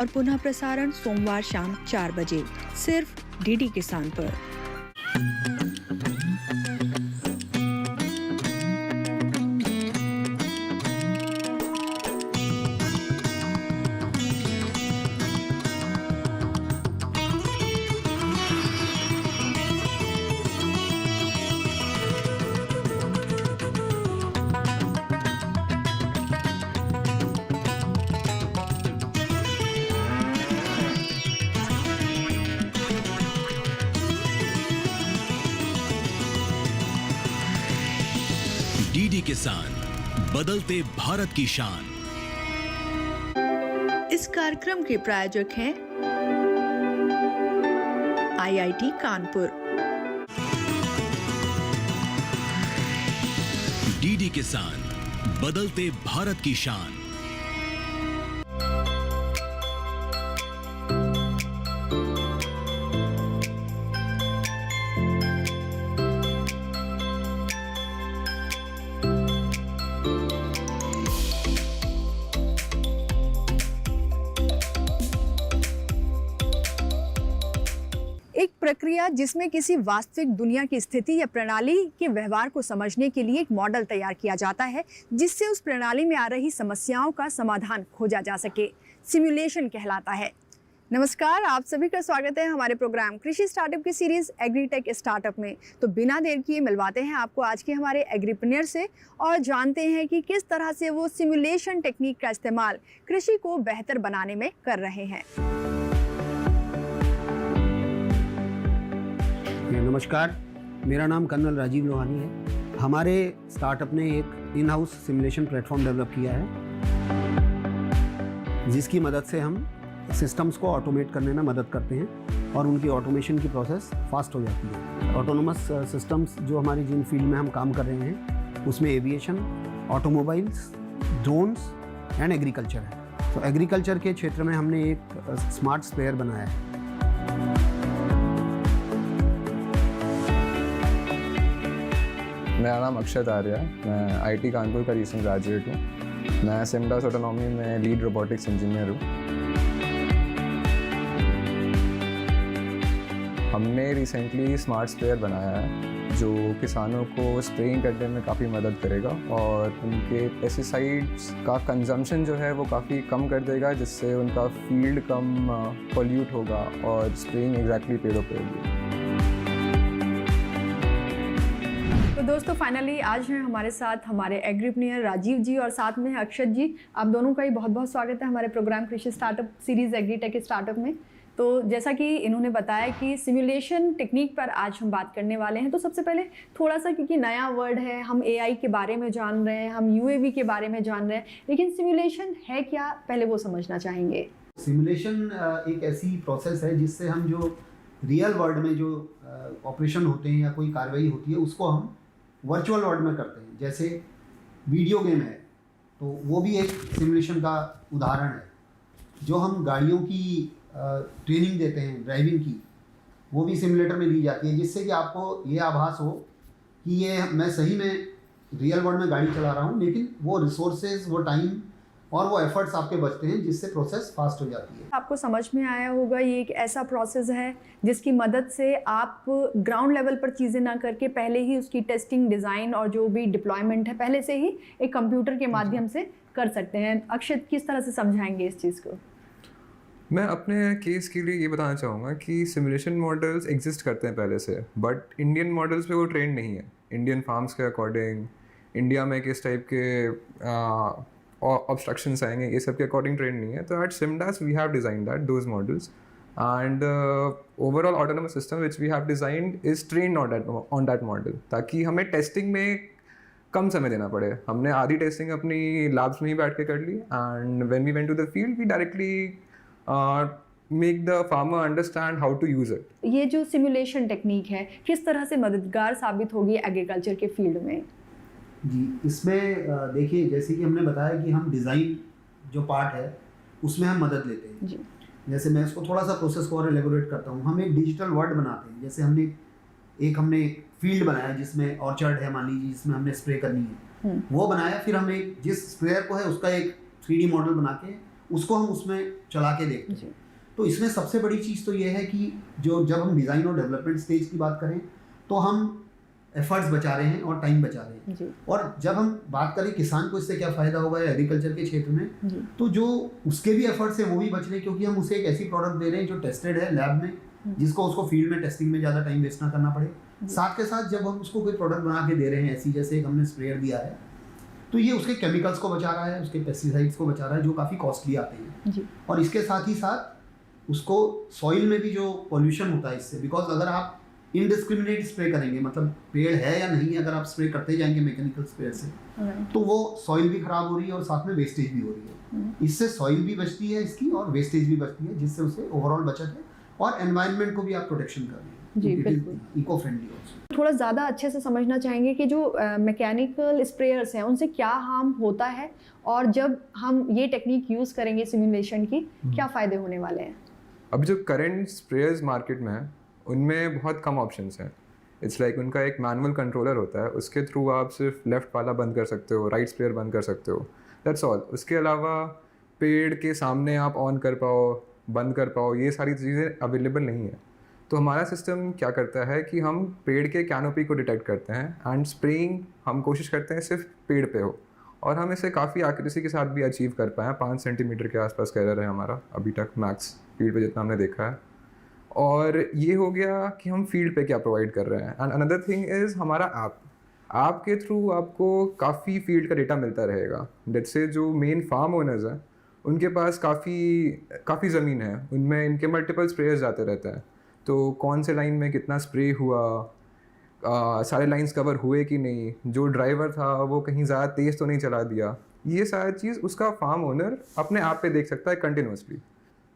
और पुनः प्रसारण सोमवार शाम 4 बजे सिर्फ डीडी किसान पर। डीडी किसान, बदलते भारत की शान। इस कार्यक्रम के प्रायोजक हैं आईआईटी कानपुर। डीडी किसान, बदलते भारत की शान। एक प्रक्रिया जिसमें किसी वास्तविक दुनिया की स्थिति या प्रणाली के व्यवहार को समझने के लिए एक मॉडल तैयार किया जाता है, जिससे उस प्रणाली में आ रही समस्याओं का समाधान खोजा जा सके। सिमुलेशन कहलाता है। नमस्कार, आप सभी का स्वागत है हमारे प्रोग्राम कृषि स्टार्टअप की सीरीज एग्रीटेक स्टार्टअप में। तो बिना देर किए मिलवाते हैं आपको आज के हमारे एग्रीप्रेन्योर से और जानते हैं कि किस तरह से वो सिमुलेशन टेक्निक का इस्तेमाल कृषि को बेहतर बनाने में कर रहे हैं। नमस्कार, मेरा नाम कर्नल राजीव लोहानी है। हमारे स्टार्टअप ने एक in house simulation platform develop किया है, जिसकी मदद से हम सिस्टम्स को ऑटोमेट करने में मदद करते हैं और उनकी ऑटोमेशन की प्रोसेस फास्ट हो जाती है। ऑटोनोमस सिस्टम्स जो हमारी जिन फील्ड में हम काम कर रहे हैं उसमें aviation, automobiles, drones and agriculture है। तो एग्रीकल्चर के क्षेत्र में हमने एक स्मार्ट स्प्रेयर बनाया है। मेरा नाम अक्षत आर्य है। मैं आईटी कानपुर का रीसेंट ग्रेजुएट हूँ। मैं सिमडास ऑटोनॉमी में लीड रोबोटिक्स इंजीनियर हूँ। हमने रिसेंटली स्मार्ट स्प्रेयर बनाया है जो किसानों को स्प्रेइंग करने में काफ़ी मदद करेगा और उनके पेस्टिसाइड्स का कंजम्पशन जो है वो काफ़ी कम कर देगा, जिससे उनका फील्ड कम पोल्यूट होगा और स्प्रेइंग एग्जैक्टली पेड़ों पे होगी। तो दोस्तों फाइनली आज हैं हमारे साथ हमारे एग्रीप्रेन्योर राजीव जी और साथ में है अक्षत जी। आप दोनों का ही बहुत बहुत स्वागत है हमारे प्रोग्राम कृषि स्टार्टअप सीरीज एग्रीटेक स्टार्टअप में। तो जैसा कि इन्होंने बताया कि सिमुलेशन टेक्निक पर आज हम बात करने वाले हैं, तो सबसे पहले थोड़ा सा, क्योंकि नया वर्ड है, हम एआई के बारे में जान रहे हैं, हम यूएवी के बारे में जान रहे हैं, लेकिन सिमुलेशन है क्या, पहले वो समझना चाहेंगे। सिमुलेशन एक ऐसी प्रोसेस है जिससे हम जो रियल वर्ल्ड में जो ऑपरेशन होते हैं या कोई कार्रवाई होती है उसको हम वर्चुअल वर्ल्ड में करते हैं। जैसे वीडियो गेम है तो वो भी एक सिमुलेशन का उदाहरण है। जो हम गाड़ियों की ट्रेनिंग देते हैं ड्राइविंग की, वो भी सिमुलेटर में दी जाती है, जिससे कि आपको ये आभास हो कि ये मैं सही में रियल वर्ल्ड में गाड़ी चला रहा हूँ, लेकिन वो रिसोर्सेज, वो टाइम और वो एफर्ट्स आपके बचते हैं, जिससे प्रोसेस फास्ट हो जाती है। आपको समझ में आया होगा ये एक ऐसा प्रोसेस है जिसकी मदद से आप ग्राउंड लेवल पर चीज़ें ना करके पहले ही उसकी टेस्टिंग, डिज़ाइन और जो भी डिप्लॉयमेंट है पहले से ही एक कंप्यूटर के माध्यम से कर सकते हैं। अक्षत किस तरह से समझाएंगे इस चीज़ को? मैं अपने केस के लिए ये बताना चाहूँगा कि सिमुलेशन मॉडल्स एग्जिस्ट करते हैं पहले से, बट इंडियन मॉडल्स पे वो ट्रेंड नहीं है। इंडियन फार्म्स के अकॉर्डिंग, इंडिया में किस टाइप के ऑब्स्ट्रक्शंस आएंगे, ये सब के अकॉर्डिंग ट्रेंड नहीं है। तो at Simdas we have design that those models and overall autonomous system which we have designed is trained on that model, ताकि हमें टेस्टिंग में कम समय देना पड़े। हमने आधी टेस्टिंग अपनी लैब्स में ही बैठ के कर ली and when we went to the field we directly make the farmer understand how to use it. ये जो सिमुलेशन टेक्निक है किस तरह से मददगार साबित होगी एग्रीकल्चर के फील्ड में? जी, इसमें देखिए, जैसे कि हमने बताया कि हम डिज़ाइन जो पार्ट है उसमें हम मदद लेते हैं जी। जैसे मैं इसको थोड़ा सा प्रोसेस को और एलेबोरेट करता हूँ। हम एक डिजिटल वर्ल्ड बनाते हैं। जैसे हमने फील्ड बनाया जिसमें ऑर्चर्ड है, मान लीजिए, जिसमें हमने स्प्रे करनी है, वो बनाया। फिर हमने जिस स्प्रेयर को है उसका एक 3D मॉडल बना के उसको हम उसमें चला के देखते हैं। तो इसमें सबसे बड़ी चीज़ तो ये है कि जब हम डिज़ाइन और डेवलपमेंट स्टेज की बात करें तो हम एफर्ट्स बचा रहे हैं और टाइम बचा रहे हैं। और जब हम बात करें किसान को इससे क्या फ़ायदा होगा या एग्रीकल्चर के क्षेत्र में, तो जो उसके भी एफर्ट्स हैं वो भी बच रहे हैं, क्योंकि हम उसे एक ऐसी प्रोडक्ट दे रहे हैं जो टेस्टेड है लैब में, जिसको उसको फील्ड में टेस्टिंग में ज़्यादा टाइम वेस्ट ना करना पड़े। साथ के साथ जब हम उसको कोई प्रोडक्ट बना के दे रहे हैं ऐसी, जैसे एक हमने स्प्रेयर दिया है, तो ये उसके केमिकल्स को बचा रहा है, उसके पेस्टिसाइड्स को बचा रहा है, जो काफ़ी कॉस्टली आते हैं। और इसके साथ ही साथ उसको सॉइल में भी जो पॉल्यूशन होता है इससे, बिकॉज अगर आप इनडिस्क्रिमिनेट स्प्रे करेंगे, मतलब पेड़ है या नहीं, अगर आप स्प्रे करते जाएंगे मैकेनिकल स्प्रे से, तो वो सॉइल भी खराब हो रही है और साथ में वेस्टेज भी हो रही है। इससे सॉइल भी बचती है इसकी और वेस्टेज भी बचती है, जिससे उसे ओवरऑल बचत है और एनवायरनमेंट को भी आप प्रोटेक्शन कर रहे हैं। जी बिल्कुल, इको फ्रेंडली ऑल्सो। थोड़ा ज़्यादा अच्छे से समझना चाहेंगे कि जो मैकेनिकल स्प्रेयर्स हैं उनसे क्या हार्म होता है, और जब हम ये टेक्निक यूज़ करेंगे सिमुलेशन की, क्या फ़ायदे होने वाले हैं? अब जो करंट स्प्रेयर्स मार्केट में है उनमें बहुत कम ऑप्शंस हैं। इट्स लाइक उनका एक मैनुअल कंट्रोलर होता है, उसके थ्रू आप सिर्फ लेफ़्ट वाला बंद कर सकते हो, राइट स्प्रेयर बंद कर सकते हो, दैट्स ऑल। उसके अलावा पेड़ के सामने आप ऑन कर पाओ, बंद कर पाओ, ये सारी चीज़ें अवेलेबल नहीं है। तो हमारा सिस्टम क्या करता है कि हम पेड़ के कैनोपी को डिटेक्ट करते हैं एंड स्प्रेइंग हम कोशिश करते हैं सिर्फ पेड़ पे हो, और हम इसे काफ़ी एक्यूरेसी के साथ भी अचीव कर पाए। 5 सेंटीमीटर के आसपास का एरर है हमारा अभी तक मैक्स फील्ड पे जितना हमने देखा है। और ये हो गया कि हम फील्ड पे क्या प्रोवाइड कर रहे हैं। एंड अनदर थिंग इज़ हमारा ऐप के थ्रू आपको काफ़ी फील्ड का डेटा मिलता रहेगा। जैसे जो मेन फार्म ओनर्स हैं उनके पास काफ़ी ज़मीन है, उनमें इनके मल्टीपल स्प्रेयर्स जाते रहते हैं, तो कौन से लाइन में कितना स्प्रे हुआ, सारे लाइंस कवर हुए कि नहीं, जो ड्राइवर था वो कहीं ज़्यादा तेज़ तो नहीं चला दिया, ये सारी चीज़ उसका फार्म ओनर अपने ऐप पे देख सकता है continuously.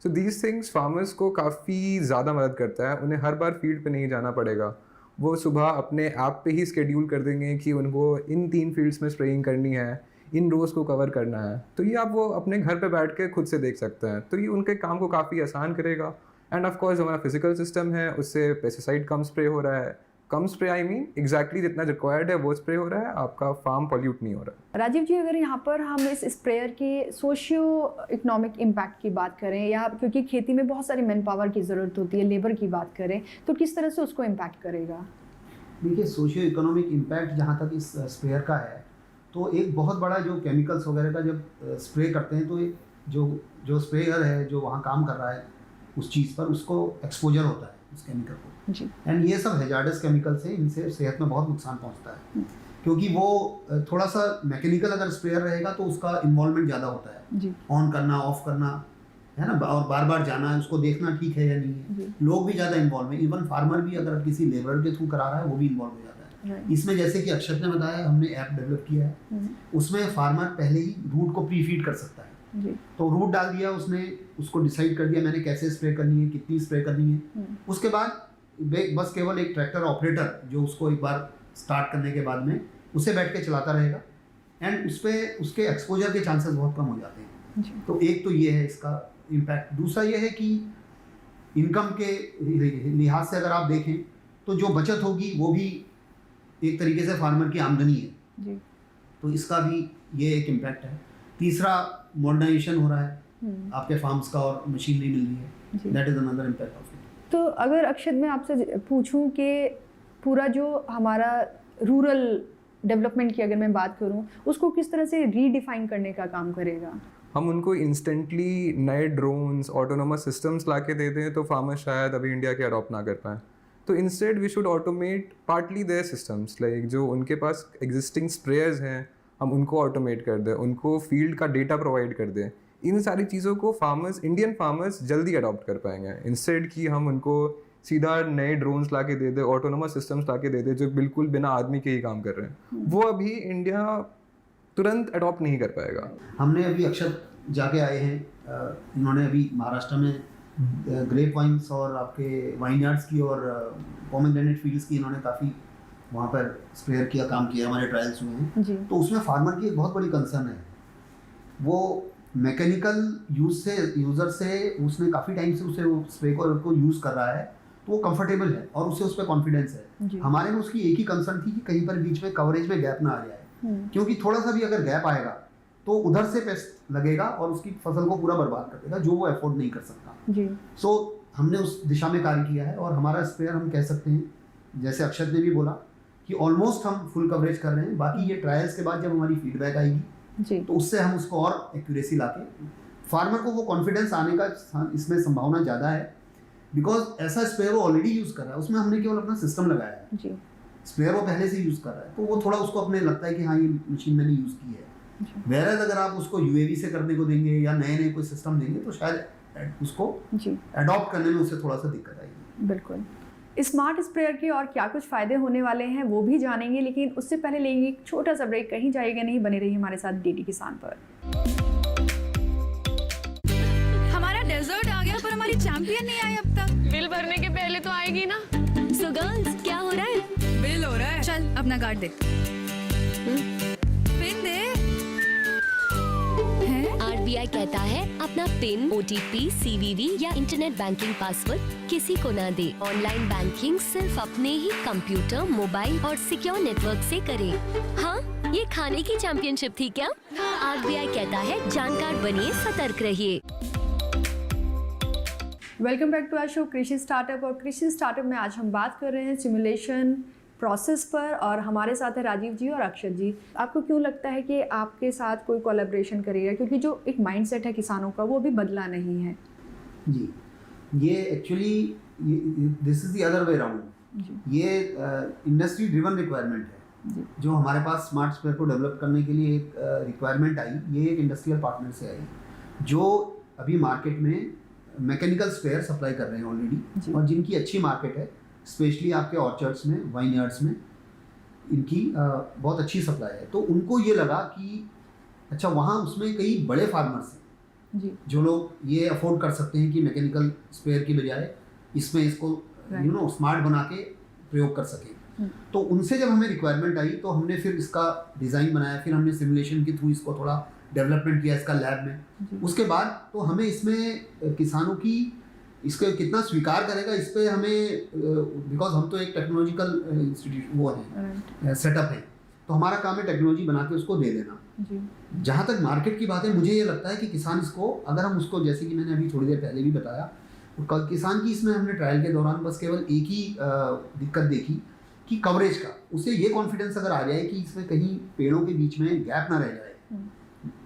So these things farmers को काफ़ी ज़्यादा मदद करता है, उन्हें हर बार फील्ड पे नहीं जाना पड़ेगा। वो सुबह अपने ऐप पे ही स्केड्यूल कर देंगे कि उनको इन 3 फील्ड्स में स्प्रेइंग करनी है, इन रोज़ को कवर करना है, तो ये आप वो अपने घर पे बैठ के खुद से देख सकते हैं। तो ये उनके काम को काफ़ी आसान करेगा। एंड ऑफ कोर्स हमारा फिजिकल सिस्टम है, उससे पेस्टिसाइड कम स्प्रे हो रहा है, कम स्प्रे आई मीन एग्जैक्टली जितना रिक्वायर्ड है वो स्प्रे हो रहा है, आपका फार्म पॉल्यूट नहीं हो रहा है। राजीव जी, अगर यहाँ पर हम इस स्प्रेयर के सोशियो इकोनॉमिक इम्पैक्ट की बात करें, या क्योंकि खेती में बहुत सारी मैन पावर की ज़रूरत होती है, लेबर की बात करें, तो किस तरह से उसको इम्पैक्ट करेगा? देखिए, सोशियो इकोनॉमिक इम्पैक्ट जहाँ तक इस स्प्रेयर का है, तो एक बहुत बड़ा जो केमिकल्स वगैरह का जब स्प्रे करते हैं, तो एक जो स्प्रेयर है जो वहाँ काम कर रहा है उस चीज़ पर, उसको एक्सपोजर होता है उस केमिकल को जी। एंड ये सब हैजार्डस केमिकल्स हैं, इनसे सेहत में बहुत नुकसान पहुँचता है, क्योंकि वो थोड़ा सा मैकेनिकल अगर स्प्रेयर रहेगा तो उसका इन्वॉल्वमेंट ज़्यादा होता है जी। ऑन करना, ऑफ करना है ना, और बार बार जाना है, उसको देखना ठीक है या नहीं है। लोग भी ज़्यादा इन्वॉल्व हैं, इवन फार्मर भी अगर किसी लेबर के थ्रू करा रहा है वो भी इन्वॉल्व हो जाता है। इसमें जैसे कि अक्षत ने बताया, हमने ऐप डेवलप किया है, उसमें फार्मर पहले ही रूट को प्री फीड कर सकता है जी। तो रूट डाल दिया उसने, उसको डिसाइड कर दिया मैंने कैसे स्प्रे करनी है, कितनी स्प्रे करनी है। उसके बाद बस केवल एक ट्रैक्टर ऑपरेटर जो उसको एक बार स्टार्ट करने के बाद में उसे बैठ के चलाता रहेगा, एंड उस पर उसके एक्सपोजर के चांसेस बहुत कम हो जाते हैं जी। तो एक तो ये है इसका इम्पैक्ट। दूसरा ये है कि इनकम के लिहाज से अगर आप देखें तो जो बचत होगी वो भी एक तरीके से फार्मर की आमदनी है जी। तो इसका भी ये एक इम्पैक्ट है। तीसरा, मॉडर्नाइजेशन हो रहा है आपके फार्म्स का और मशीनरी मिल रही है, that is another impact of it. तो अगर अक्षत मैं आपसे पूछूं कि पूरा जो हमारा रूरल डेवलपमेंट की अगर मैं बात करूं, उसको किस तरह से रीडिफाइन करने का काम करेगा? हम उनको इंस्टेंटली नए ड्रोन्स, ऑटोनोमस सिस्टम्स ला के दे दें तो फार्मर शायद अभी इंडिया के अडॉप्ट ना कर पाएँ। तो instead we should automate partly their systems, like जो उनके पास एग्जिस्टिंग स्प्रेयर्स हैं हम उनको ऑटोमेट कर दें, उनको फील्ड का डेटा प्रोवाइड कर दें। इन सारी चीज़ों को इंडियन फार्मर्स जल्दी अडॉप्ट कर पाएंगे, इंस्टेड कि हम उनको सीधा नए ड्रोन्स ला के दे दे, ऑटोनोमस सिस्टम्स ला के दे दे जो बिल्कुल बिना आदमी के ही काम कर रहे हैं। वो अभी इंडिया तुरंत अडॉप्ट नहीं कर पाएगा। हमने अभी अक्षत जाके आए हैं, इन्होंने अभी महाराष्ट्र में ग्रेप वाइन्स और आपके वाइनयार्ड्स की और पोमेग्रेनेट फील्ड्स की इन्होंने काफ़ी वहाँ पर स्प्रेयर किया, काम किया, हमारे ट्रायल्स हुए हैं। तो उसमें फार्मर की एक बहुत बड़ी कंसर्न है, वो मैकेनिकल यूज़र से उसने काफ़ी टाइम से उसे स्प्रे को यूज़ कर रहा है, तो वो कंफर्टेबल है और उसे उस पर कॉन्फिडेंस है। हमारे में उसकी एक ही कंसर्न थी कि कहीं पर बीच में कवरेज में गैप ना आ जाए, क्योंकि थोड़ा सा भी अगर गैप आएगा तो उधर से पेस्ट लगेगा और उसकी फसल को पूरा बर्बाद कर देगा, जो वो अफोर्ड नहीं कर सकता। जी। सो हमने उस दिशा में कार्य किया है और हमारा स्प्रेयर हम कह सकते हैं, जैसे अक्षत ने भी बोला कि ऑलमोस्ट हम फुल कवरेज कर रहे हैं। बाकी ये ट्रायल्स के बाद जब हमारी फीडबैक आएगी जी, तो उससे हम उसको और एक्यूरेसी लाके फार्मर को वो कॉन्फिडेंस आने का इसमें संभावना ज़्यादा है, बिकॉज ऐसा स्प्रेयर वो ऑलरेडी यूज़ कर रहा है, उसमें हमने केवल अपना सिस्टम लगाया है। जी, स्प्रेयर वो पहले से यूज़ कर रहा है, तो वो थोड़ा उसको अपने लगता है कि हाँ ये मशीन मैंने यूज़ की है। वैराज अगर आप उसको यूएवी से करने को देंगे या नए नए कोई सिस्टम देंगे तो शायद उसको जी, अडॉप्ट करने में उसे थोड़ा सा दिक्कत आएगी। बिल्कुल। स्मार्ट स्प्रेयर के और क्या कुछ फ़ायदे होने वाले हैं वो भी जानेंगे, लेकिन उससे पहले लेंगे एक छोटा सा ब्रेक। कहीं जाइएगा नहीं, बने रहिए हमारे साथ डीडी किसान पर। हमारा डेजर्ट आ गया पर हमारी चैंपियन नहीं आई अब तक। बिल भरने के पहले तो आएगी ना। सो गर्ल्स, क्या हो रहा है? बिल हो रहा है। चल अपना कार्ड दे। पिन दे। आरबीआई कहता है अपना पिन, ओटीपी, सीवीवी या इंटरनेट बैंकिंग पासवर्ड किसी को ना दे। ऑनलाइन बैंकिंग सिर्फ अपने ही कंप्यूटर, मोबाइल और सिक्योर नेटवर्क से करें। हाँ, ये खाने की चैंपियनशिप थी क्या? आरबीआई कहता है जानकार बनिए, सतर्क रहिए। Welcome back to our show Krishi startup. और कृषि स्टार्टअप में आज हम बात कर रहे हैं सिमुलेशन प्रोसेस पर, और हमारे साथ है राजीव जी और अक्षत जी। आपको क्यों लगता है कि आपके साथ कोई कोलैबोरेशन करेगा, क्योंकि जो एक माइंडसेट है किसानों का वो अभी बदला नहीं है? जी, ये actually this is the other way round. ये इंडस्ट्री ड्रिवन रिक्वायरमेंट है। जो हमारे पास स्मार्ट स्प्रेयर को डेवलप करने के लिए एक रिक्वायरमेंट आई, ये एक इंडस्ट्रियल पार्टनर से आई, जो अभी मार्केट में मैकेनिकल स्प्रेयर सप्लाई कर रहे हैं ऑलरेडी, और जिनकी अच्छी मार्केट है, स्पेशली आपके ऑर्चर्ड्स में, वाइन यार्ड्स में इनकी बहुत अच्छी सप्लाई है। तो उनको ये लगा कि अच्छा, वहाँ उसमें कई बड़े फार्मर्स हैं जी, जो लोग ये अफोर्ड कर सकते हैं कि मैकेनिकल स्प्रेयर की बजाय इसमें इसको स्मार्ट बना के प्रयोग कर सकें। तो उनसे जब हमें रिक्वायरमेंट आई तो हमने फिर इसका डिज़ाइन बनाया, फिर हमने सिमुलेशन के थ्रू इसको थोड़ा डेवलपमेंट किया इसका लैब में। उसके बाद तो हमें इसमें किसानों की इसको कितना स्वीकार करेगा इस पे हमें, बिकॉज हम तो एक टेक्नोलॉजिकल इंस्टीट्यूट वो है, सेटअप है, तो हमारा काम है टेक्नोलॉजी बना के उसको दे देना। जहाँ तक मार्केट की बात है, मुझे ये लगता है कि किसान इसको, अगर हम उसको, जैसे कि मैंने अभी थोड़ी देर पहले भी बताया, तो किसान की इसमें हमने ट्रायल के दौरान बस केवल एक ही दिक्कत देखी कि कवरेज का। उसे ये कॉन्फिडेंस अगर आ जाए कि इसमें कहीं पेड़ों के बीच में गैप ना रह जाए।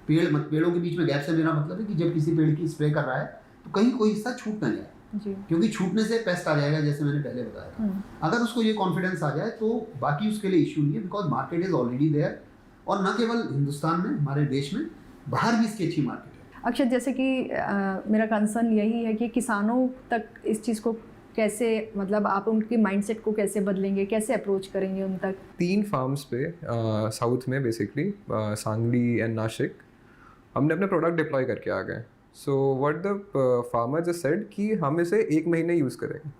पेड़ों के बीच में गैप से मेरा मतलब है कि जब किसी पेड़ की स्प्रे कर रहा है तो कहीं कोई हिस्सा छूट ना जाए, क्योंकि छूटने से पेस्ट आ जाएगा, जैसे मैंने पहले बताया था। अगर उसको ये कॉन्फिडेंस आ जाए तो बाकी उसके लिए इश्यू नहीं है, because market is already there, और न केवल हिंदुस्तान में, हमारे देश में, बाहर भी इसकी अच्छी मार्केट है। अक्षत, जैसे कि मेरा कंसर्न यही है कि किसानों तक इस चीज़ को कैसे, मतलब आप उनके माइंडसेट को कैसे बदलेंगे, कैसे अप्रोच करेंगे उन तक? 3 फार्म्स पे साउथ में बेसिकली सांगली एंड नासिक हमने अपने प्रोडक्ट डिप्लॉय करके आ गए। So what the farmer just said कि हम इसे 1 महीने यूज़ करेंगे।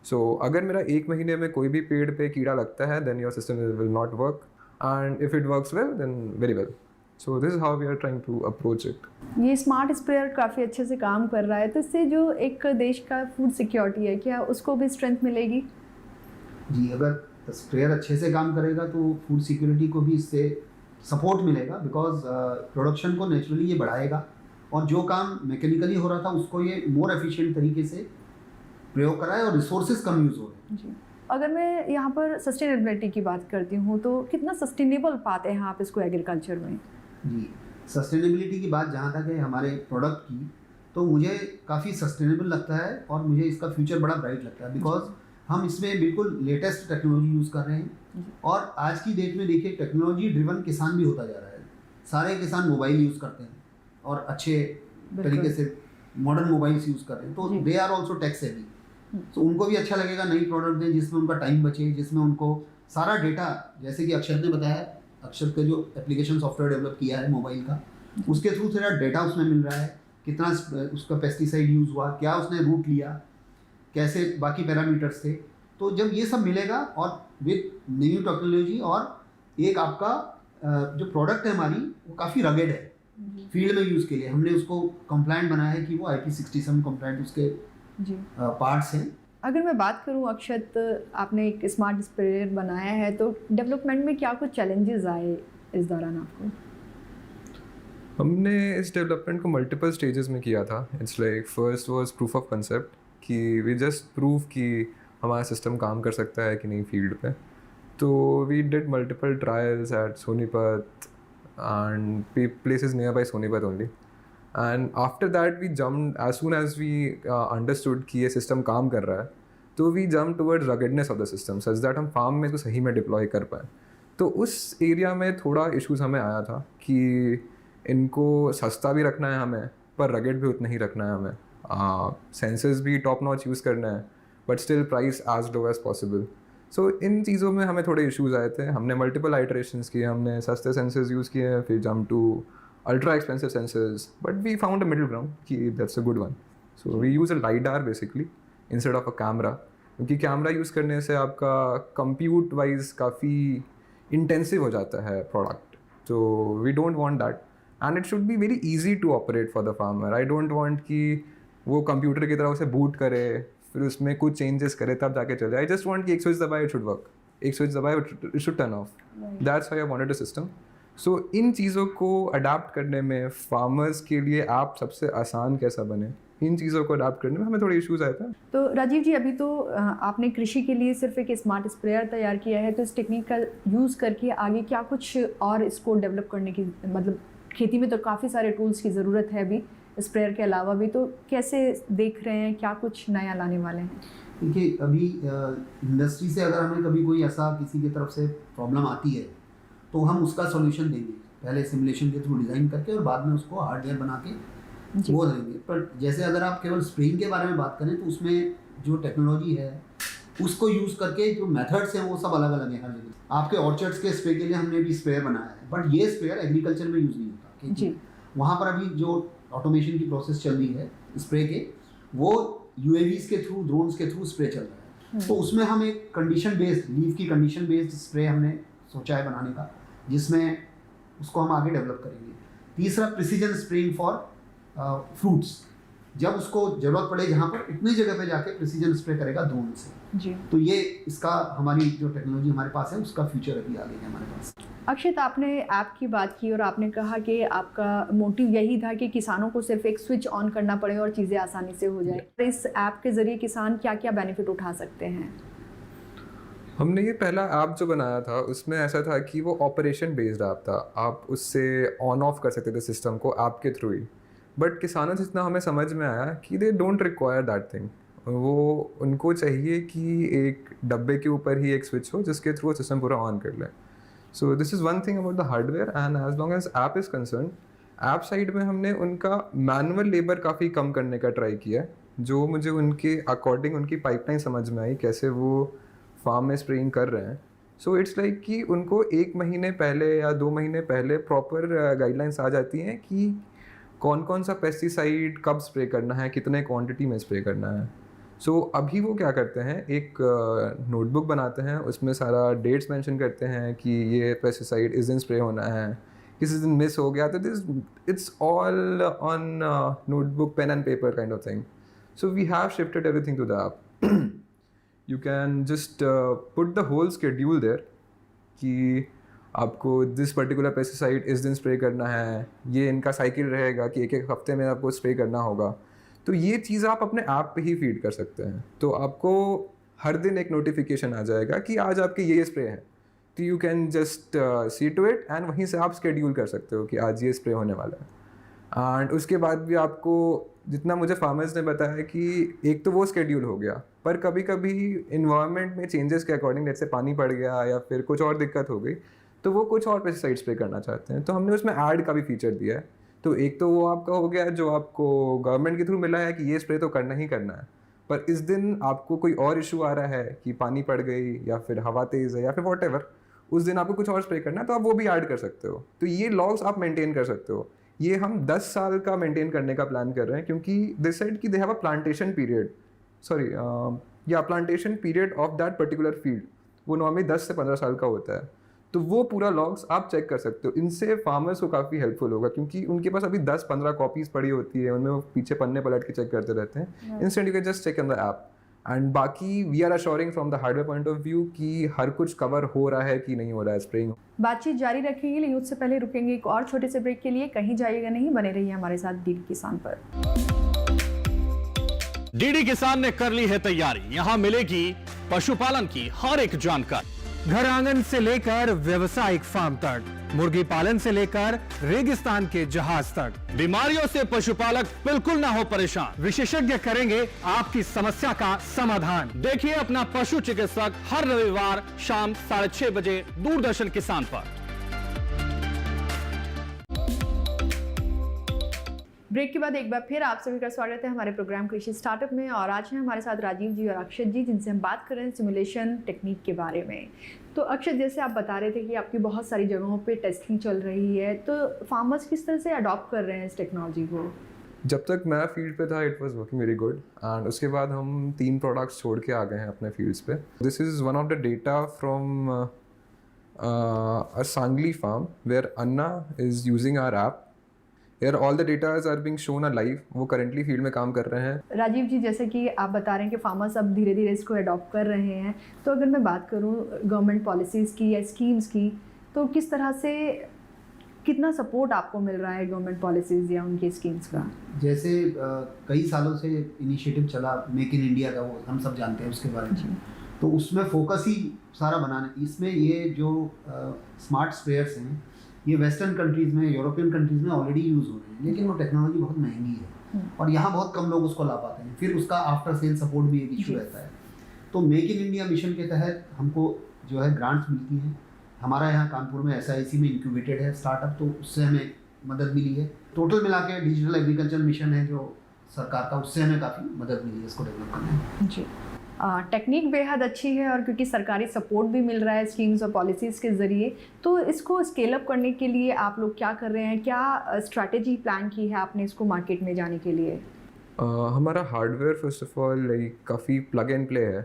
सो अगर मेरा 1 महीने में कोई भी पेड़ पे कीड़ा लगता है, then your system will not work, and if it works well then very well. So this is how we are trying to approach it. ये स्मार्ट स्प्रेयर काफ़ी अच्छे से काम कर रहा है, तो इससे जो एक देश का फूड सिक्योरिटी है, क्या उसको भी स्ट्रेंथ मिलेगी? जी, अगर स्प्रेयर अच्छे से काम करेगा तो फूड सिक्योरिटी को भी इससे सपोर्ट मिलेगा, बिकॉज प्रोडक्शन को नेचुरली ये बढ़ाएगा, और जो काम मैकेनिकली हो रहा था उसको ये मोर एफिशिएंट तरीके से प्रयोग कराए, और रिसोर्सेज कम यूज़ हो रहे हैं। जी, अगर मैं यहाँ पर सस्टेनेबिलिटी की बात करती हूँ तो कितना सस्टेनेबल पाते हैं आप इसको एग्रीकल्चर में? जी, सस्टेनेबिलिटी की बात जहाँ तक है हमारे प्रोडक्ट की, तो मुझे काफ़ी सस्टेनेबल लगता है और मुझे इसका फ्यूचर बड़ा ब्राइट लगता है, बिकॉज हम इसमें बिल्कुल लेटेस्ट टेक्नोलॉजी यूज़ कर रहे हैं। और आज की डेट में देखिए, टेक्नोलॉजी ड्रिवन किसान भी होता जा रहा है। सारे किसान मोबाइल यूज़ करते हैं और अच्छे तरीके से मॉडर्न मोबाइल्स यूज़ कर रहे हैं, तो they are also tech savvy. तो उनको भी अच्छा लगेगा नई प्रोडक्ट दें जिसमें उनका टाइम बचे, जिसमें उनको सारा डेटा, जैसे कि अक्षत ने बताया, अक्षत का जो एप्लीकेशन सॉफ्टवेयर डेवलप किया है मोबाइल का, उसके थ्रू सारा डेटा उसमें मिल रहा है, कितना उसका पेस्टिसाइड यूज़ हुआ, क्या उसने रूट लिया, कैसे बाकी पैरामीटर्स थे। तो जब ये सब मिलेगा और विद न्यू टेक्नोलॉजी, और एक आपका जो प्रोडक्ट है हमारी वो काफ़ी रगेड है फील्ड में यूज़ के लिए, हमने उसको कंप्लायंट बनाया है कि वो IP67 कंप्लायंट उसके पार्ट्स हैं। अगर मैं बात करूं अक्षत, आपने एक स्मार्ट स्प्रेयर बनाया है, तो डेवलपमेंट में क्या कुछ चैलेंजेस आए इस दौरान आपको? हमने इस डेवलपमेंट को मल्टीपल स्टेजेस में किया था. It's like first was proof of concept कि वी जस्ट प्रूव कि हमारा सिस्टम काम कर सकता है कि नहीं फील्ड पे. तो we did multiple trials at Sonipat and places near by Sonipat only. And after that we jump as soon as we understood कि ये सिस्टम काम कर रहा है, तो we jump towards ruggedness of the system such that हम फार्म में इसको सही में डिप्लॉय कर पाएँ. तो उस एरिया में थोड़ा इश्यूज हमें आया था कि इनको सस्ता भी रखना है हमें, पर रगेड भी उतना ही रखना है हमें. सेंसर्स भी टॉप नॉच यूज़ करना है, but still price as low as possible. So इन चीज़ों में हमें थोड़े इश्यूज आए थे. हमने मल्टीपल आइटरेशंस किए, हमने सस्ते सेंसर्स यूज़ किए, फिर jump to ultra expensive sensors, but we found a middle ground कि that's a good one. So we use a lidar basically instead of a camera, क्योंकि कैमरा यूज़ करने से आपका कंप्यूट वाइज काफ़ी intensive हो जाता है प्रोडक्ट. तो we don't want that and it should be very easy to operate for the farmer. I don't want कि वो कंप्यूटर की तरह उसे बूट करे, फिर उसमें कुछ चेंजेस करे तब जाके चले. आई जस्ट वांट कि एक स्विच दबाए इट शुड वर्क, एक स्विच दबाए it should turn off. That's how I wanted a system. So इन चीज़ों को अडाप्ट करने में फार्मर्स के लिए ऐप सबसे आसान कैसा बने, इन चीज़ों को अडाप्ट करने में हमें थोड़े इश्यूज आए थे. तो राजीव जी, अभी तो आपने कृषि के लिए सिर्फ एक स्मार्ट स्प्रेयर तैयार किया है, तो इस टेक्निक का यूज़ करके आगे क्या कुछ और इसको डेवलप करने की, मतलब खेती में तो काफ़ी सारे टूल्स की ज़रूरत है अभी स्प्रेयर के अलावा भी, तो कैसे देख रहे हैं, क्या कुछ नया लाने वाले हैं? देखिए, अभी इंडस्ट्री से अगर हमें कभी कोई ऐसा किसी की तरफ से प्रॉब्लम आती है तो हम उसका सॉल्यूशन देंगे, पहले सिमुलेशन के थ्रू डिज़ाइन करके और बाद में उसको हार्डवेयर बना के वो देंगे. पर जैसे अगर आप केवल स्प्रेइंग के बारे में बात करें तो उसमें जो टेक्नोलॉजी है उसको यूज़ करके जो मेथड्स हैं वो सब अलग अलग हैं हर जगह. आपके ऑर्चर्ड्स के स्प्रे के लिए हमने भी स्प्रेयर बनाया है, बट ये स्प्रेयर एग्रीकल्चर में यूज़ नहीं होता जी. वहाँ पर अभी जो ऑटोमेशन की प्रोसेस चल रही है स्प्रे के, वो UAVs के थ्रू, ड्रोन्स के थ्रू स्प्रे चल रहा है. तो उसमें हम एक कंडीशन बेस्ड, लीफ की कंडीशन बेस्ड स्प्रे हमने सोचा है बनाने का, जिसमें उसको हम आगे डेवलप करेंगे. तीसरा, प्रिसीजन स्प्रेइंग फॉर फ्रूट्स, जब उसको ज़रूरत पड़े जहाँ पर इतनी जगह पे जाके प्रिसीजन स्प्रे करेगा ड्रोन से जी. तो ये इसका हमारी जो टेक्नोलॉजी हमारे पास है उसका फ्यूचर अभी आगे है हमारे पास. अक्षित, आपने ऐप की बात की और आपने कहा कि आपका मोटिव यही था कि किसानों को सिर्फ एक स्विच ऑन करना पड़े और चीज़ें आसानी से हो जाए. इस ऐप के ज़रिए किसान क्या क्या बेनिफिट उठा सकते हैं? हमने ये पहला ऐप जो बनाया था उसमें ऐसा था कि वो ऑपरेशन बेस्ड ऐप था. आप उससे ऑन ऑफ कर सकते थे सिस्टम को ऐप के थ्रू ही. बट किसानों से जितना हमें समझ में आया कि they don't require that thing. वो उनको चाहिए कि एक डब्बे के ऊपर ही एक स्विच हो जिसके थ्रू सिस्टम पूरा ऑन कर ले. So this is one thing about the hardware. And as long as app is concern, app side में हमने उनका मैनुअल लेबर काफ़ी कम करने का ट्राई किया है, जो मुझे उनके अकॉर्डिंग उनकी पाइपलाइन समझ में आई कैसे वो फार्म में स्प्रेइंग कर रहे हैं. सो इट्स लाइक कि उनको 1 महीने पहले या 2 महीने पहले प्रॉपर गाइडलाइंस आ जाती हैं कि कौन कौन सा पेस्टिसाइड कब स्प्रे करना है, कितने क्वांटिटी में स्प्रे करना है. सो अभी वो क्या करते हैं, एक नोटबुक बनाते हैं, उसमें सारा डेट्स मेंशन करते हैं कि ये पेस्टिसाइड इस दिन स्प्रे होना है, किसी दिन मिस हो गया तो this it's all on notebook, pen and paper kind of thing. So we have shifted everything to the app. You can just put the whole schedule there कि आपको दिस पर्टिकुलर पेस्टिसाइड इस दिन spray करना है, ये इनका cycle रहेगा कि एक हफ्ते में आपको स्प्रे करना होगा. तो ये चीज़ आप अपने ऐप पे ही फीड कर सकते हैं. तो आपको हर दिन एक नोटिफिकेशन आ जाएगा कि आज आपके ये स्प्रे है, तो you can just see to it एंड वहीं से आप स्केड्यूल कर सकते हो कि आज ये स्प्रे होने वाला है. एंड उसके बाद भी आपको, जितना मुझे फार्मर्स ने बताया कि एक तो वो स्केड्यूल हो गया, पर कभी कभी इन्वायरमेंट में चेंजेस के अकॉर्डिंग, जैसे पानी पड़ गया या फिर कुछ और दिक्कत हो गई, तो वो कुछ और पेस्टिसाइड स्प्रे करना चाहते हैं. तो हमने उसमें ऐड का भी फीचर दिया है. तो एक तो वो आपका हो गया जो आपको गवर्नमेंट के थ्रू मिला है कि ये स्प्रे तो करना ही करना है, पर इस दिन आपको कोई और इशू आ रहा है कि पानी पड़ गई या फिर हवा तेज़ है या फिर वॉटेवर, उस दिन आपको कुछ और स्प्रे करना है, तो आप वो भी ऐड कर सकते हो. तो ये लॉग्स आप मेंटेन कर सकते हो. ये हम 10 साल का मेंटेन करने का प्लान कर रहे हैं, क्योंकि दे सेड कि they have a plantation period, plantation period of that particular field, वो नॉर्मली 10 से 15 साल का होता है. तो वो पूरा लॉग्स आप चेक कर सकते हो. इनसे फार्मर्स को काफ़ी हेल्पफुल होगा, क्योंकि उनके पास अभी 10-15 कॉपीज़ पड़ी होती है, उनमें वो पीछे पन्ने पलट के चेक करते रहते हैं. Instant you can just check in the app and बाकी we are assuring from the hardware point of view कि हर कुछ कवर हो रहा है कि नहीं हो रहा है स्प्रेइंग। बातचीत जारी रखेंगे, लेकिन उससे पहले रुकेंगे एक और छोटे से ब्रेक के लिए। कहीं जाइएगा नहीं, बने रहिए हमारे साथ डीडी किसान पर। डीडी किसान ने कर ली है तैयारी, यहाँ मिलेगी पशुपालन की हर एक जानकारी, घर आंगन से लेकर व्यवसायिक फार्म तक, मुर्गी पालन से लेकर रेगिस्तान के जहाज तक। बीमारियों से पशुपालक बिल्कुल ना हो परेशान, विशेषज्ञ करेंगे आपकी समस्या का समाधान। देखिए अपना पशु चिकित्सक हर रविवार शाम 6:30 बजे दूरदर्शन किसान पर। ब्रेक के बाद एक बार फिर आप सभी का स्वागत है हमारे प्रोग्राम कृषि स्टार्टअप में। और आज हैं हमारे साथ राजीव जी और अक्षत जी, जिनसे हम बात कर रहे हैं सिमुलेशन टेक्निक के बारे में। तो अक्षत, जैसे आप बता रहे थे कि आपकी बहुत सारी जगहों पे टेस्टिंग चल रही है, तो फार्मर्स किस तरह से अडॉप्ट कर रहे हैं इस टेक्नोलॉजी को? जब तक मैं फील्ड पे था it was working very good, and उसके बाद हम 3 प्रोडक्ट्स छोड़ के आ गए हैं अपने फील्ड्स पे। This is one of the data from a Sangli farm where Anna is using our app. Here all the data are being shown alive। वो currently फील्ड में काम कर रहे हैं। राजीव जी, जैसे कि आप बता रहे हैं कि फार्मर्स अब धीरे धीरे इसको अडॉप्ट कर रहे हैं, तो अगर मैं बात करूं गवर्नमेंट पॉलिसीज़ की या स्कीम्स की, तो किस तरह से कितना सपोर्ट आपको मिल रहा है गवर्नमेंट पॉलिसीज़ या उनकी स्कीम्स का? जैसे कई सालों से इनिशिएटिव चला मेक इन इंडिया का, वो हम सब जानते हैं उसके बारे में। तो उसमें फोकस ही सारा बनाने, इसमें ये जो स्मार्ट स्प्रेयर्स हैं ये वेस्टर्न कंट्रीज़ में, यूरोपियन कंट्रीज़ में ऑलरेडी यूज़ हो रहे हैं, लेकिन वो टेक्नोलॉजी बहुत महंगी है और यहाँ बहुत कम लोग उसको ला पाते हैं। फिर उसका आफ्टर सेल सपोर्ट भी एक इशू रहता है। तो मेक इन इंडिया मिशन के तहत हमको जो है ग्रांट्स मिलती हैं। हमारा यहाँ कानपुर में SIC में इंक्यूबेटेड है स्टार्टअप, तो उससे हमें मदद मिली है। टोटल मिला के डिजिटल एग्रीकल्चर मिशन है जो सरकार का, उससे हमें काफ़ी मदद मिली है इसको डेवलप करने में। जी, टेक्निक बेहद अच्छी है और क्योंकि सरकारी सपोर्ट भी मिल रहा है स्कीम्स और पॉलिसीज़ के ज़रिए, तो इसको स्केल अप करने के लिए आप लोग क्या कर रहे हैं? क्या स्ट्रैटेजी प्लान की है आपने इसको मार्केट में जाने के लिए? हमारा hardware first of all like काफ़ी प्लग एंड प्ले है।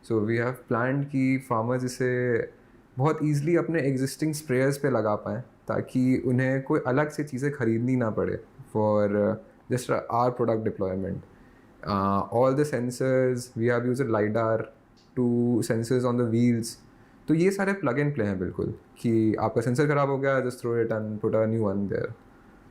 सो वी हैव प्लान्ड कि फार्मर्स इसे बहुत ईजिली अपने एग्जिस्टिंग स्प्रेयर्स पे लगा पाएँ, ताकि उन्हें कोई अलग से चीज़ें ख़रीदनी ना पड़े for just our product deployment. All the sensors, we have used LiDAR to sensors on the wheels। तो ये सारे plug and play हैं बिल्कुल, कि आपका सेंसर ख़राब हो गया, just throw it and put a new one there।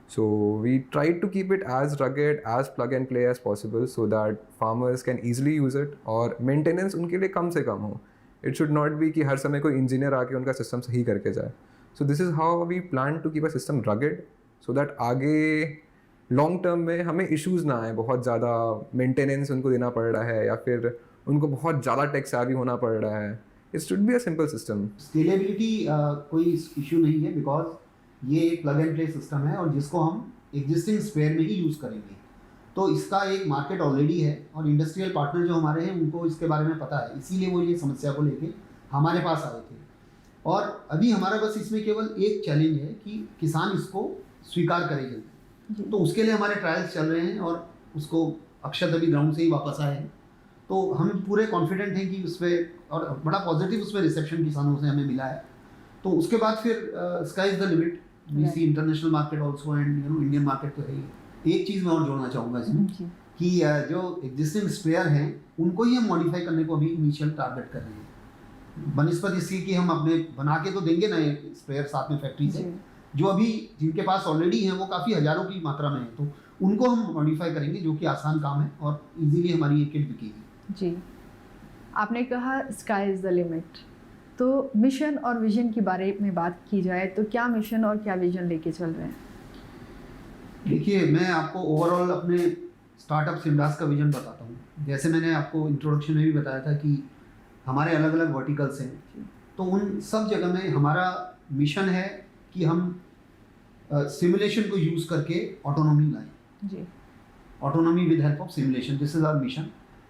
So we tried to keep it as rugged, as plug and play as possible so that farmers can easily use it और maintenance उनके लिए कम से कम हो। It should not be कि हर समय कोई engineer आके उनका सिस्टम सही करके जाए। So this is how we plan to keep a system rugged so that आगे लॉन्ग टर्म में हमें इश्यूज़ ना आए, बहुत ज़्यादा मेंटेनेंस उनको देना पड़ रहा है या फिर उनको बहुत ज़्यादा टेक सेवी होना पड़ रहा है। It should be a simple system. Scalability कोई इशू नहीं है, बिकॉज ये एक प्लग एंड प्ले सिस्टम है और जिसको हम एग्जिस्टिंग स्पेयर में ही यूज़ करेंगे। तो इसका एक मार्केट ऑलरेडी है और इंडस्ट्रियल पार्टनर जो हमारे हैं उनको इसके बारे में पता है, इसीलिए वो ये समस्या को लेके हमारे पास आए थे। और अभी हमारा बस इसमें केवल एक चैलेंज है कि किसान इसको स्वीकार करे जल्दी। तो उसके लिए हमारे ट्रायल्स चल रहे हैं और उसको अक्षत अभी ग्राउंड से ही वापस आए हैं, तो हम पूरे कॉन्फिडेंट हैं कि उस पर, और बड़ा पॉजिटिव उसमें रिसेप्शन किसानों से हमें मिला है। तो उसके बाद फिर sky is the limit, we see international market also and Indian market तो है ही। एक चीज़ मैं और जोड़ना चाहूँगा इसमें कि जो एग्जिस्टिंग स्पेयर हैं उनको ही हम मॉडिफाई करने को अभी इनिशियल टारगेट कर रहे हैं, बनस्पत इसकी कि हम अपने बना के तो देंगे नए स्पेयर साथ में फैक्ट्री से, जो अभी जिनके पास ऑलरेडी हैं वो काफ़ी हज़ारों की मात्रा में है, तो उनको हम मॉडिफाई करेंगे, जो कि आसान काम है और इजीली हमारी ये किट बिकेगी। जी, आपने कहा स्काई इज़ द लिमिट, तो मिशन और विजन के बारे में बात की जाए तो क्या मिशन और क्या विजन लेके चल रहे हैं? देखिए, मैं आपको ओवरऑल अपने स्टार्टअप सिमडास का विजन बताता हूँ। जैसे मैंने आपको इंट्रोडक्शन में भी बताया था कि हमारे अलग अलग वर्टिकल्स हैं, तो उन सब जगह में हमारा मिशन है कि हम सिमुलेशन को यूज़ करके ऑटोनॉमी लाएं। जी, autonomy with help of simulation, this is our mission.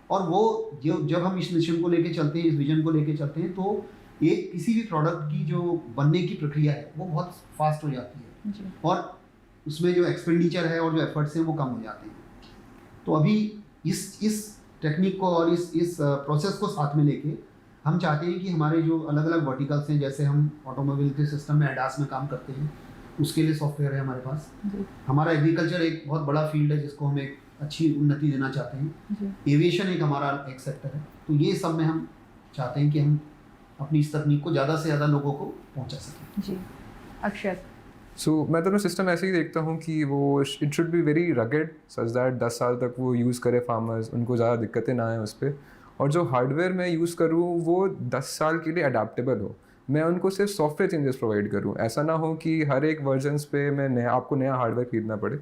और वो जब हम इस मिशन को लेके चलते हैं, इस विजन को लेके चलते हैं, तो एक किसी भी प्रोडक्ट की जो बनने की प्रक्रिया है वो बहुत फास्ट हो जाती है जी। और उसमें जो एक्सपेंडिचर है और जो एफर्ट्स हैं वो कम हो जाते हैं। तो अभी इस टेक्निक को और इस प्रोसेस को साथ में लेके हम चाहते हैं कि हमारे जो अलग अलग वर्टिकल्स हैं, जैसे हम ऑटोमोबाइल के सिस्टम में ADAS में काम करते हैं, उसके लिए सॉफ्टवेयर है हमारे पास। हमारा एग्रीकल्चर एक बहुत बड़ा फील्ड है जिसको हम एक अच्छी उन्नति देना चाहते हैं। एविएशन एक हमारा एक सेक्टर है, तो ये सब में हम चाहते हैं कि हम अपनी इस तकनीक को ज़्यादा से ज़्यादा लोगों को पहुंचा सकें। जी अक्षत। मैं तो सिस्टम ऐसे ही देखता हूँ कि वो it should be very rugged such that 10 साल तक वो यूज़ करे फार्मर्स, उनको ज़्यादा दिक्कतें ना आए उस पर। और जो हार्डवेयर मैं यूज़ करूँ वो 10 साल के लिए अडेप्टेबल हो। मैं उनको सिर्फ सॉफ्टवेयर चेंजेस प्रोवाइड करूँ, ऐसा ना हो कि हर एक वर्जन्स पे मैं आपको नया हार्डवेयर खरीदना पड़े।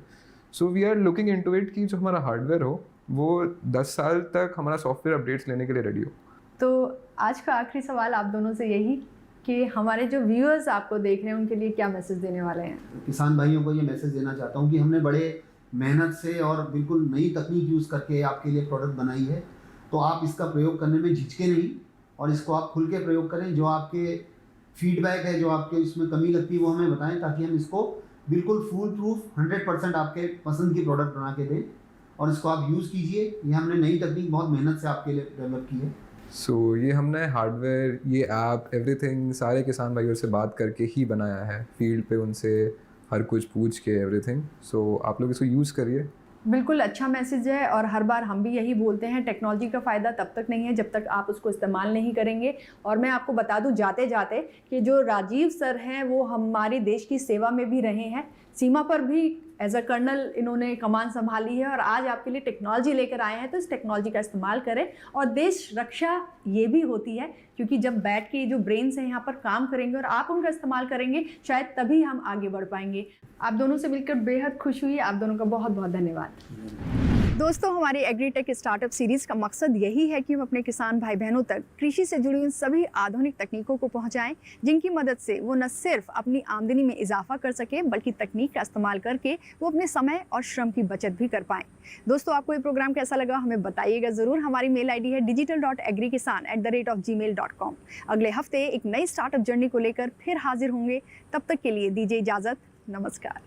So we are looking into it कि जो हमारा हार्डवेयर हो वो 10 साल तक हमारा सॉफ्टवेयर अपडेट्स लेने के लिए रेडी हो। तो आज का आखिरी सवाल आप दोनों से यही कि हमारे जो व्यूअर्स आपको देख रहे हैं उनके लिए क्या मैसेज देने वाले हैं? किसान भाइयों को ये मैसेज देना चाहता हूँ कि हमने बड़े मेहनत से और बिल्कुल नई तकनीक यूज़ करके आपके लिए प्रोडक्ट बनाई है, तो आप इसका प्रयोग करने में झिझके नहीं और इसको आप खुल के प्रयोग करें। जो आपके फीडबैक है, जो आपके इसमें कमी लगती है वो हमें बताएं, ताकि हम इसको बिल्कुल फूल प्रूफ 100% आपके पसंद की प्रोडक्ट बना के दें और इसको आप यूज़ कीजिए। ये हमने नई तकनीक बहुत मेहनत से आपके लिए डेवलप की है। ये हमने हार्डवेयर, ये ऐप, एवरीथिंग सारे किसान भाइयों से बात करके ही बनाया है, फील्ड पे उनसे हर कुछ पूछ के एवरीथिंग। आप लोग इसको यूज़ करिए। बिल्कुल अच्छा मैसेज है और हर बार हम भी यही बोलते हैं, टेक्नोलॉजी का फ़ायदा तब तक नहीं है जब तक आप उसको इस्तेमाल नहीं करेंगे। और मैं आपको बता दूं जाते जाते कि जो राजीव सर हैं वो हमारे देश की सेवा में भी रहे हैं, सीमा पर भी एज अ कर्नल इन्होंने कमान संभाली है और आज आपके लिए टेक्नोलॉजी लेकर आए हैं। तो इस टेक्नोलॉजी का इस्तेमाल करें और देश रक्षा ये भी होती है, क्योंकि जब बैठ के जो ब्रेन्स हैं यहाँ पर काम करेंगे और आप उनका इस्तेमाल करेंगे, शायद तभी हम आगे बढ़ पाएंगे। आप दोनों से मिलकर बेहद खुश हुई। आप दोनों का बहुत बहुत धन्यवाद। दोस्तों, हमारी एग्रीटेक स्टार्टअप सीरीज़ का मकसद यही है कि हम अपने किसान भाई बहनों तक कृषि से जुड़ी उन सभी आधुनिक तकनीकों को पहुंचाएं जिनकी मदद से वो न सिर्फ अपनी आमदनी में इजाफा कर सके बल्कि तकनीक का इस्तेमाल करके वो अपने समय और श्रम की बचत भी कर पाएं। दोस्तों, आपको ये प्रोग्राम कैसा लगा हमें बताइएगा ज़रूर। हमारी मेल ID है digital.agrikisan@the-gmail.com। अगले हफ्ते एक नई स्टार्टअप जर्नी को लेकर फिर हाजिर होंगे। तब तक के लिए दीजिए इजाज़त। नमस्कार।